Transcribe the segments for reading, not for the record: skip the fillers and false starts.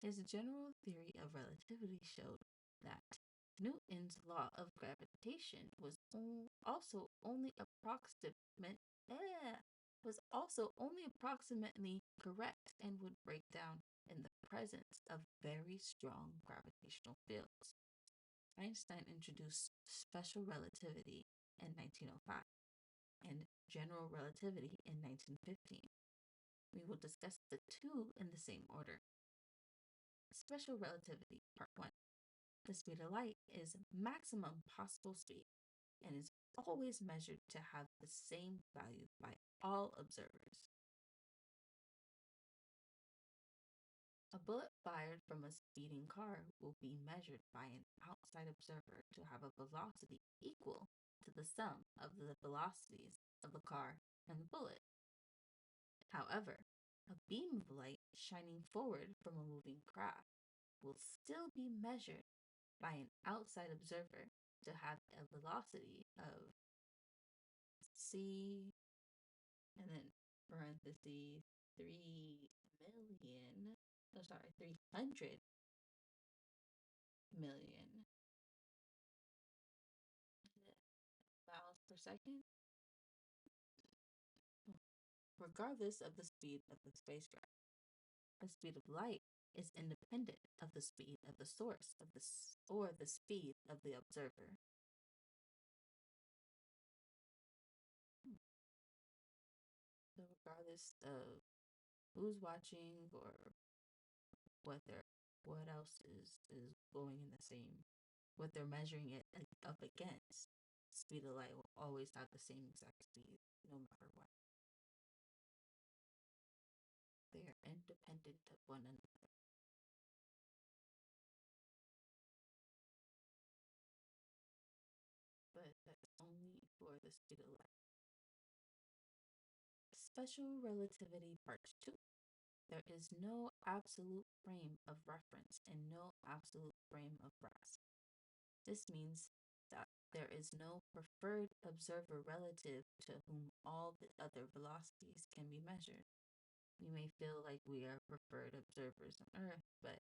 His general theory of relativity showed that Newton's law of gravitation also only approximately correct and would break down in the presence of very strong gravitational fields. Einstein introduced special relativity in 1905 and general relativity in 1915. We will discuss the two in the same order. Special relativity, part 1. The speed of light is maximum possible speed and is always measured to have the same value by all observers. A bullet fired from a speeding car will be measured by an outside observer to have a velocity equal to the sum of the velocities of the car and the bullet. However, a beam of light shining forward from a moving craft will still be measured by an outside observer to have a velocity of c and then parentheses 300 million miles per second, regardless of the speed of the spacecraft. The speed of light is independent of the speed of the source of or the speed of the observer. So regardless of who's watching or what else is going in the same, what they're measuring it up against, speed of light will always have the same exact speed no matter what. They are independent of one another. But that's only for the speed of light. Special relativity part 2. There is no absolute frame of reference and no absolute frame of grasp. This means that there is no preferred observer relative to whom all the other velocities can be measured. We may feel like we are preferred observers on Earth, but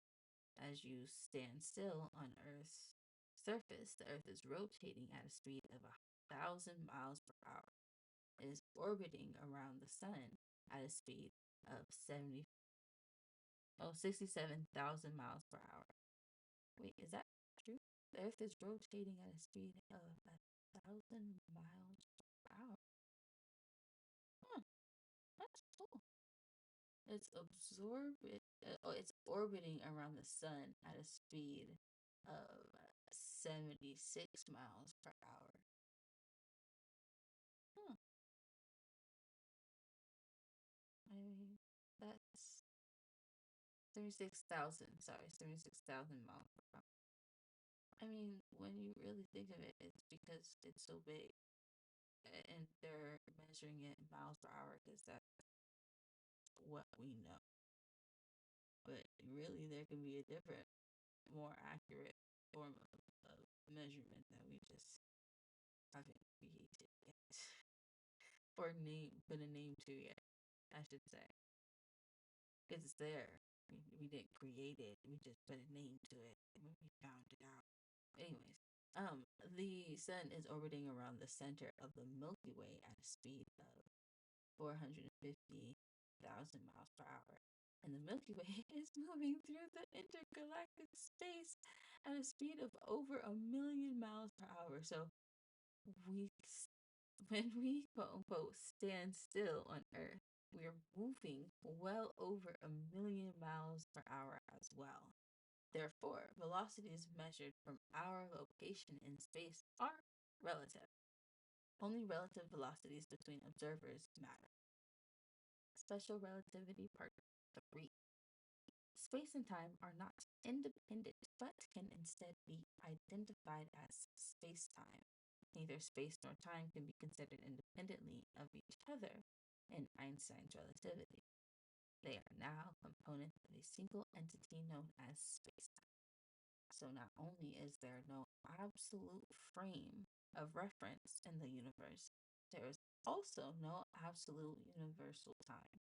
as you stand still on Earth's surface, the Earth is rotating at a speed of 1,000 miles per hour. It is orbiting around the sun at a speed of 67,000 miles per hour. Wait, is that true? The Earth is rotating at a speed of 1,000 miles per hour. That's cool. It's orbiting around the sun at a speed of 76 miles per hour. Hmm. I mean, that's 76,000 miles per hour. I mean, when you really think of it, it's because it's so big and they're measuring it in miles per hour because that's what we know. But really, there can be a different, more accurate form of measurement that we just haven't created yet. Or put a name to yet, I should say. Because it's there. We didn't create it, we just put a name to it when we found it out. Anyways, the sun is orbiting around the center of the Milky Way at a speed of 450,000 miles per hour. And the Milky Way is moving through the intergalactic space at a speed of over 1,000,000 miles per hour. So we, when we quote unquote stand still on Earth, we are moving well over 1,000,000 miles per hour as well. Therefore, velocities measured from our location in space are relative. Only relative velocities between observers matter. Special relativity part 3. Space and time are not independent, but can instead be identified as space-time. Neither space nor time can be considered independently of each other in Einstein's relativity. They are now components of a single entity known as space-time. So not only is there no absolute frame of reference in the universe, there is also no absolute universal time.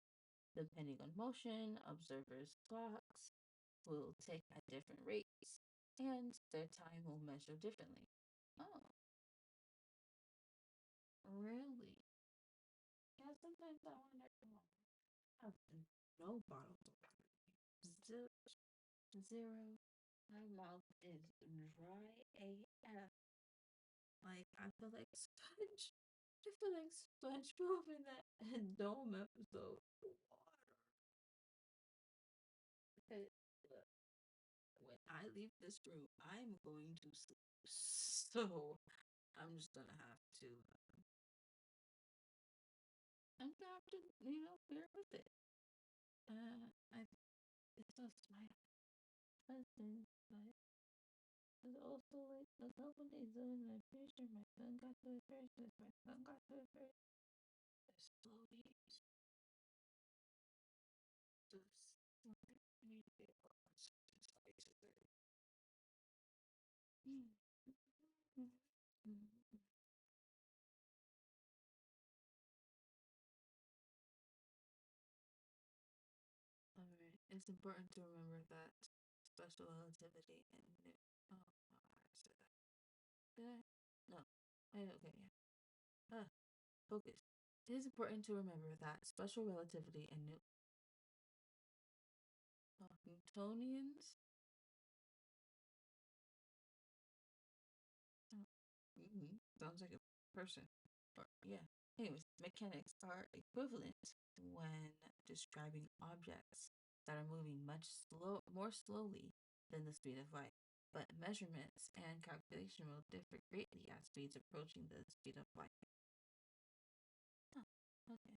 Depending on motion, observers' clocks, will tick at different rates, and their time will measure differently. Oh, really? Yeah, sometimes I wonder, I have no bottles of water. Zero, zero. My mouth is dry AF. Like, I feel like Sponge. I feel like SpongeBob in that Dome episode. Water. Look, when I leave this room, I'm going to sleep. So I'm just gonna have to. I'm gonna have to, bear with it. I it's just my husband, but it's also like a couple days ago, and I'm pretty sure my son got to it first. Because my son got to it first. There's slowly just me to Alright, it's important to remember that special relativity and oh, I said that. Did I? No. Okay, yeah. Focus. It is important to remember that special relativity and Newtonians. Sounds like a person. Or, yeah. Anyways, mechanics are equivalent when describing objects that are moving more slowly than the speed of light. But measurements and calculation will differ greatly at speeds approaching the speed of light. Oh, okay.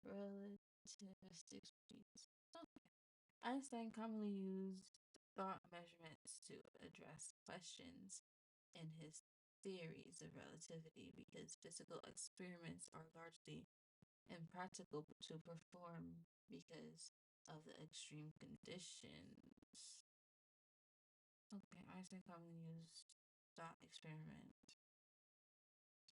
Relativistic speeds. Okay. Einstein commonly used thought measurements to address questions in his theories of relativity because physical experiments are largely impractical to perform because of the extreme conditions. Okay, Einstein commonly used thought experiment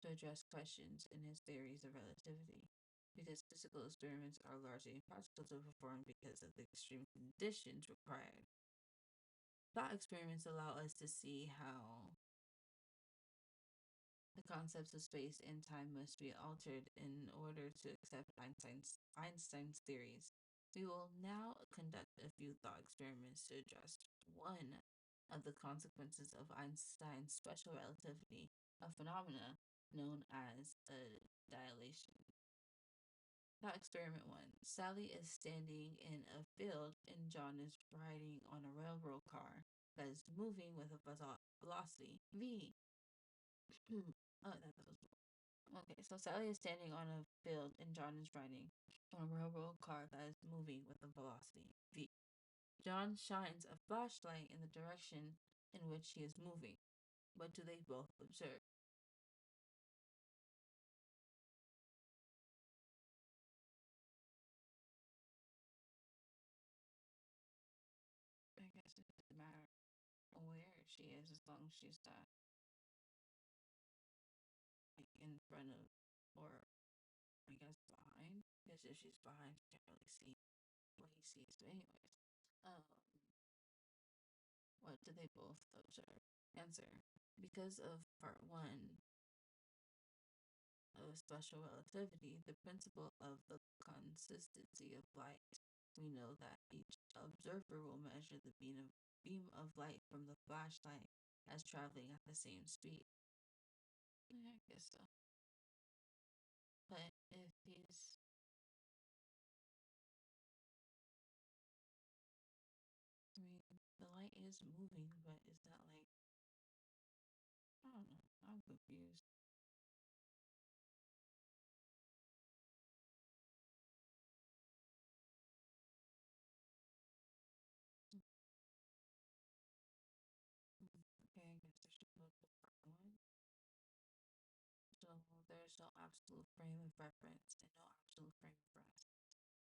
to address questions in his theories of relativity because physical experiments are largely impractical to perform because of the extreme conditions required. Thought experiments allow us to see how the concepts of space and time must be altered in order to accept Einstein's theories. We will now conduct a few thought experiments to address one of the consequences of Einstein's special relativity, a phenomena known as a dilation. Thought experiment 1. Sally is standing in a field and John is riding on a railroad car that is moving with a velocity v. Oh, that was okay. So Sally is standing on a field and John is riding on a railroad car that is moving with a velocity v. John shines a flashlight in the direction in which he is moving. What do they both observe? I guess it doesn't matter where she is as long as she's not like in front of or I guess behind. Because if she's behind, she can't really see what he sees. But anyways, um, what do they both observe? Answer: because of part one of special relativity, the principle of the consistency of light, we know that each observer will measure the beam of light from the flashlight as traveling at the same speed. Yeah, I guess so. But if he's I mean, the light is moving, but it's not like I don't know. I'm confused. Okay, I guess I should go to part one. So there's no absolute frame of reference and no absolute frame of reference.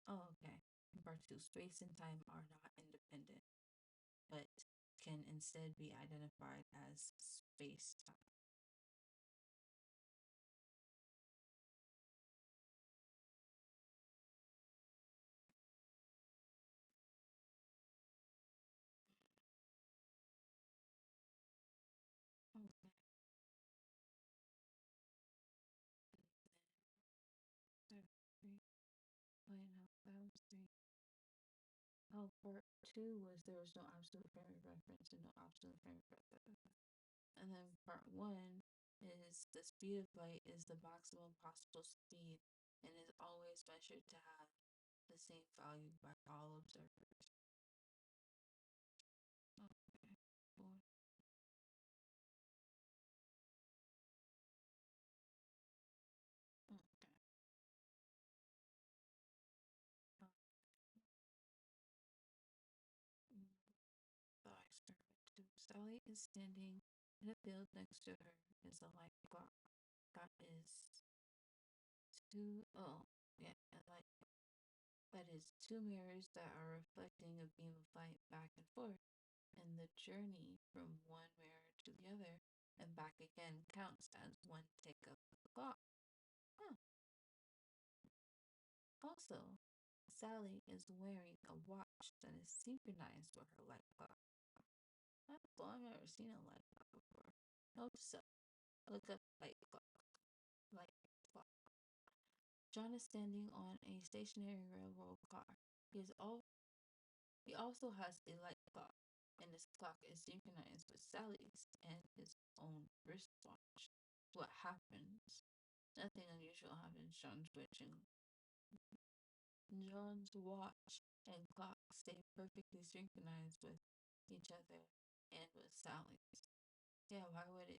Oh, okay. In part two, space and time are not independent, but can instead be identified as space time. three. Oh, part two was there was no absolute frame rate reference and no absolute frame rate reference. And then part one is the speed of light is the maximum possible speed and is always measured to have the same value by all observers. Okay. Four. Okay. Uh, mm, Thought experiment two. Sally is standing in a field next to her is a light clock that is yeah, that is two mirrors that are reflecting a beam of light back and forth, and the journey from one mirror to the other and back again counts as one tick of the clock. Huh. Also, Sally is wearing a watch that is synchronized with her light clock. Well, I've never seen a light clock before. Note so. Look up light clock. Light clock. John is standing on a stationary railroad car. He is all He also has a light clock, and his clock is synchronized with Sally's and his own wristwatch. What happens? Nothing unusual happens. John's watch and clock stay perfectly synchronized with each other and with Sally's. Yeah, why would it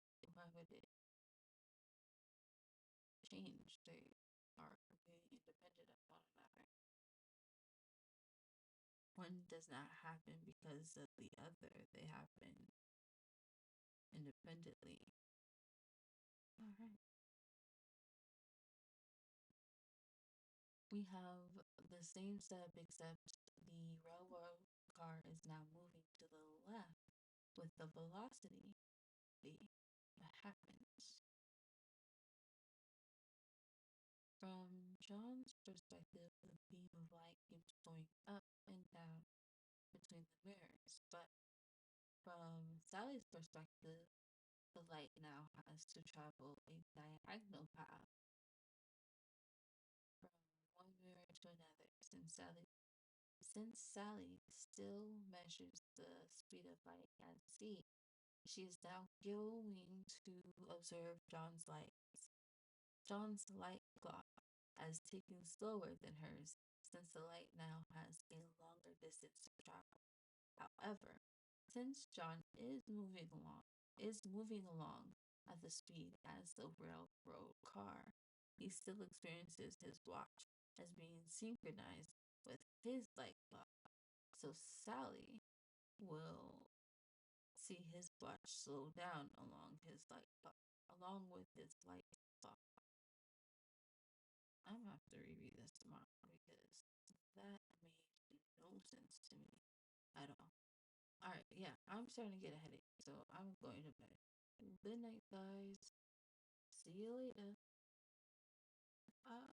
change? They are completely independent of one another. One does not happen because of the other. They happen independently. All right. We have the same setup except the railroad car is now moving to the left with the velocity v. What happens? From John's perspective, the beam of light keeps going up and down between the mirrors, but from Sally's perspective, the light now has to travel a diagonal path from one mirror to another since Sally still measures the speed of light at c. She is now going to observe John's light clock as ticking slower than hers, since the light now has a longer distance to travel. However, since John is moving along at the speed as the railroad car, he still experiences his watch as being synchronized with his light clock. So Sally will see his watch slow down along with his light clock. I'm gonna have to reread this tomorrow because that made no sense to me at all. Alright, yeah, I'm starting to get a headache, so I'm going to bed. Good night, guys. See you later. Uh,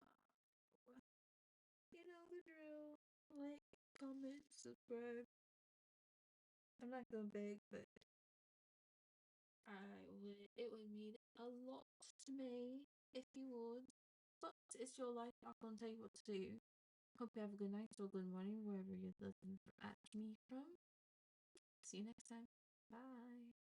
you know the drill. Like, comment, subscribe. I'm not gonna beg, but it would mean a lot to me if you would. But it's your life, I'm not gonna tell you what to do. Hope you have a good night or good morning wherever you're looking at me from. See you next time. Bye.